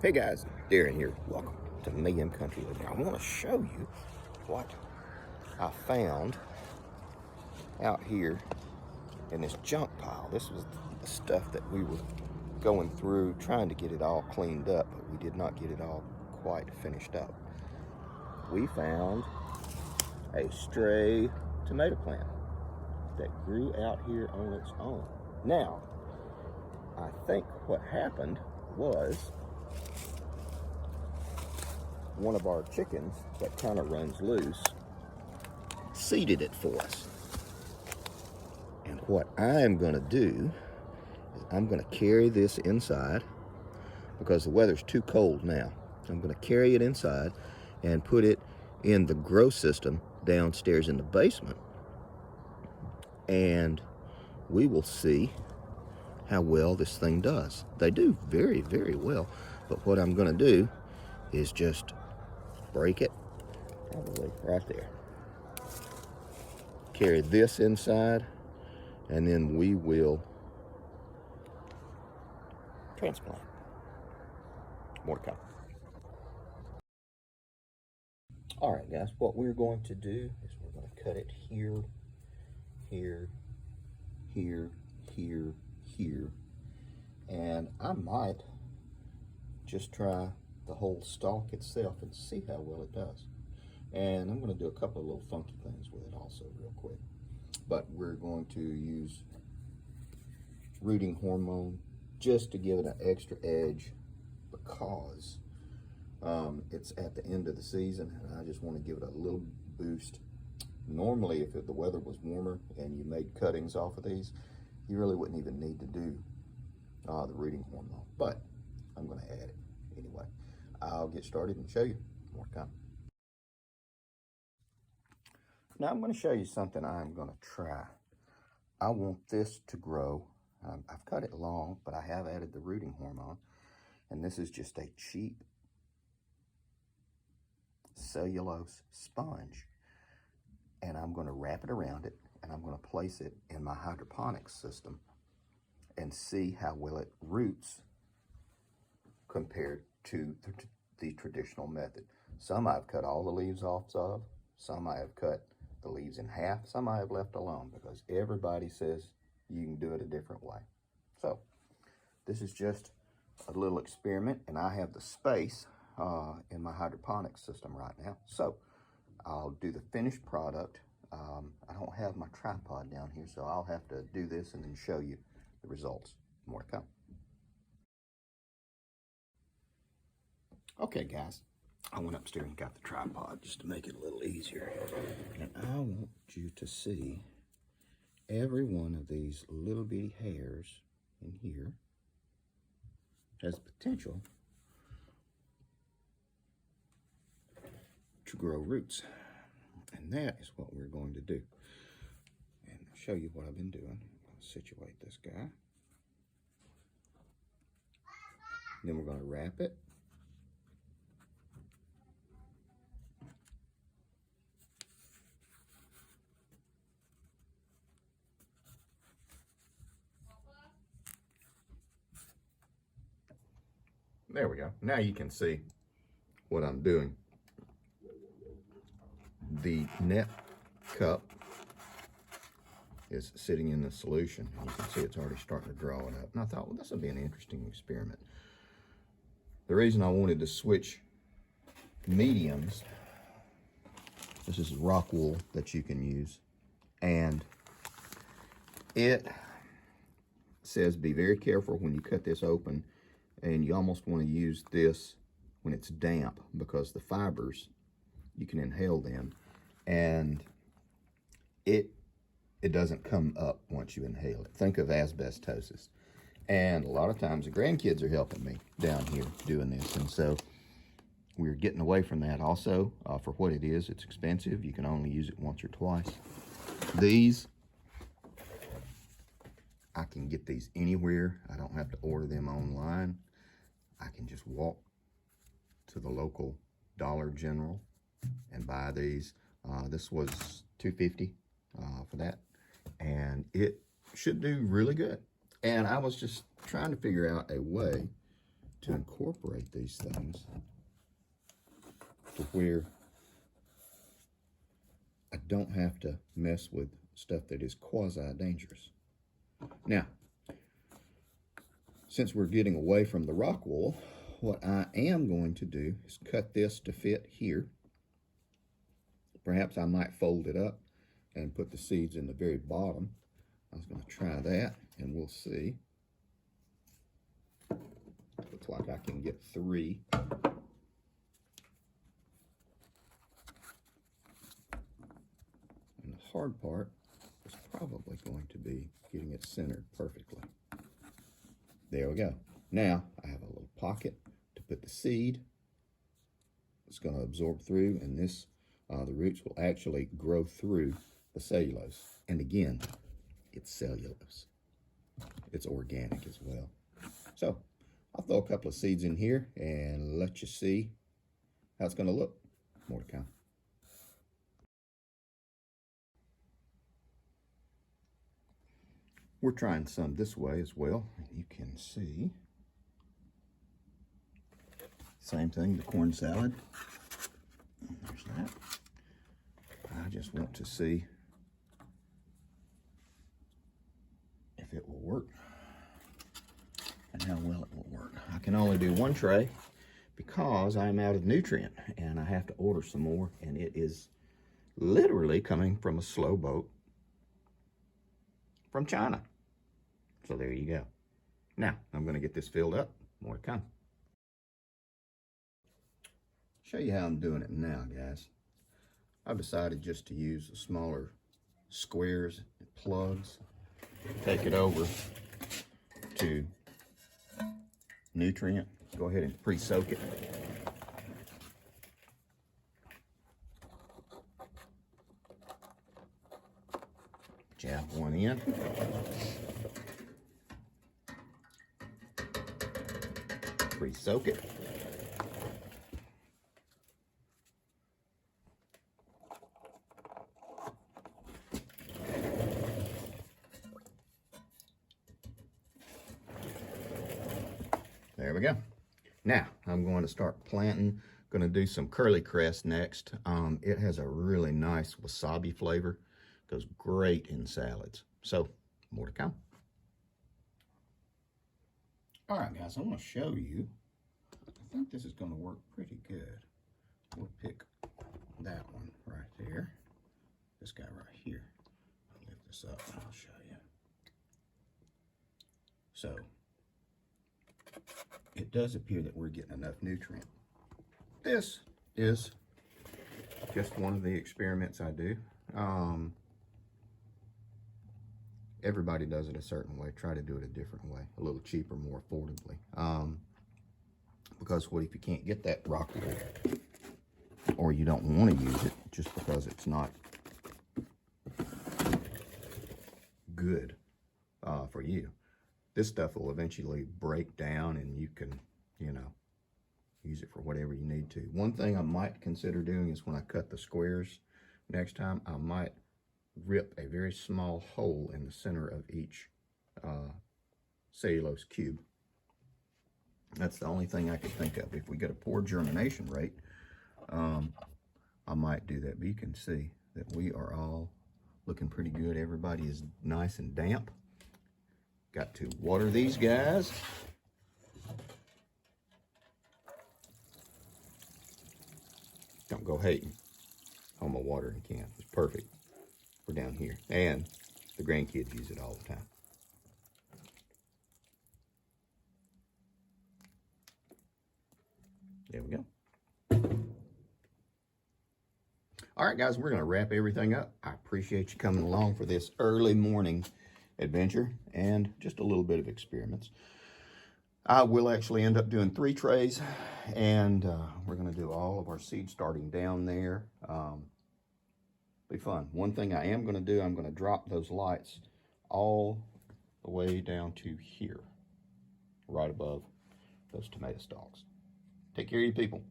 Hey guys, Darren here. Welcome to Mayhem Country Living. I want to show you what I found out here in this junk pile. This was the stuff that we were going through trying to get it all cleaned up, but we did not get it all quite finished up. We found a stray tomato plant that grew out here on its own. Now, I think what happened was one of our chickens that kind of runs loose seeded it for us. And what I am going to do is I'm going to carry this inside because the weather's too cold now. I'm going to carry it inside and put it in the grow system downstairs in the basement. And we will see how well this thing does. They do very, very well. But what I'm going to do is just break it, probably right there. Carry this inside, and then we will transplant. More to come. All right, guys, what we're going to do is we're going to cut it here, here, here, here, here, and I might just try the whole stalk itself and see how well it does. And I'm going to do a couple of little funky things with it also real quick. But we're going to use rooting hormone just to give it an extra edge because it's at the end of the season and I just want to give it a little boost. Normally, if the weather was warmer and you made cuttings off of these, you really wouldn't even need to do the rooting hormone. But I'm going to add it anyway. I'll get started and show you more to come. Now I'm going to show you something I'm going to try. I want this to grow. I've cut it long, but I have added the rooting hormone. And this is just a cheap cellulose sponge. And I'm going to wrap it around it and I'm going to place it in my hydroponics system and see how well it roots compared to the traditional method. Some I've cut all the leaves off of, some I have cut the leaves in half, some I have left alone because everybody says you can do it a different way. So this is just a little experiment and I have the space in my hydroponics system right now. So I'll do the finished product. I don't have my tripod down here, so I'll have to do this and then show you the results. More to come. Okay, guys, I went upstairs and got the tripod just to make it a little easier. And I want you to see every one of these little bitty hairs in here has potential to grow roots. And that is what we're going to do. And I'll show you what I've been doing. I'll situate this guy. Then we're going to wrap it. There we go. Now you can see what I'm doing. The net cup is sitting in the solution. And you can see it's already starting to draw it up. And I thought, well, this would be an interesting experiment. The reason I wanted to switch mediums, this is Rockwool that you can use. And it says be very careful when you cut this open. And you almost want to use this when it's damp because the fibers, you can inhale them. And it doesn't come up once you inhale it. Think of asbestosis. And a lot of times the grandkids are helping me down here doing this. And so we're getting away from that also. For what it is, it's expensive. You can only use it once or twice. These, I can get these anywhere. I don't have to order them online. I can just walk to the local Dollar General and buy these. This was $2.50 for that, and it should do really good. And I was just trying to figure out a way to incorporate these things to where I don't have to mess with stuff that is quasi-dangerous. Now, since we're getting away from the Rockwool, what I am going to do is cut this to fit here. Perhaps I might fold it up and put the seeds in the very bottom. I was going to try that, and we'll see. Looks like I can get 3. And the hard part is probably going to be getting it centered perfectly. There we go. Now I have a little pocket to put the seed. It's going to absorb through, and this the roots will actually grow through the cellulose. And again, it's cellulose. It's organic as well. So I'll throw a couple of seeds in here and let you see how it's going to look. More to come. We're trying some this way as well. You can see. Same thing, the corn salad. There's that. I just want to see if it will work and how well it will work. I can only do 1 tray because I'm out of nutrient and I have to order some more, and it is literally coming from a slow boat from China. So there you go. Now, I'm going to get this filled up. More to come. Show you how I'm doing it now, guys. I've decided just to use the smaller squares and plugs. Take it over to nutrient. Go ahead and pre-soak it. Jab one in. Pre-soak it. There we go. Now I'm going to start planting. Going to do some curly cress next. It has a really nice wasabi flavor. Goes great in salads. So more to come. All right, guys, I'm going to show you. I think this is going to work pretty good. We'll pick that one right there. This guy right here. I'll lift this up and I'll show you. So it does appear that we're getting enough nutrient. This is just one of the experiments I do. Everybody does it a certain way. Try to do it a different way, a little cheaper, more affordably. Because what if you can't get that Rockwool, or you don't want to use it just because it's not good for you? This stuff will eventually break down, and you can, use it for whatever you need to. One thing I might consider doing is when I cut the squares next time, I might rip a very small hole in the center of each cellulose cube. That's the only thing I could think of. If we get a poor germination rate, I might do that. But you can see that we are all looking pretty good. Everybody is nice and damp. Got to water these guys. Don't go hating on my watering can. It's perfect for down here. And the grandkids use it all the time. There we go. All right, guys, we're going to wrap everything up. I appreciate you coming along for this early morning adventure and just a little bit of experiments. I will actually end up doing 3 trays, and we're going to do all of our seeds starting down there. Be fun. One thing I am going to do, I'm going to drop those lights all the way down to here, right above those tomato stalks. Take care of you people.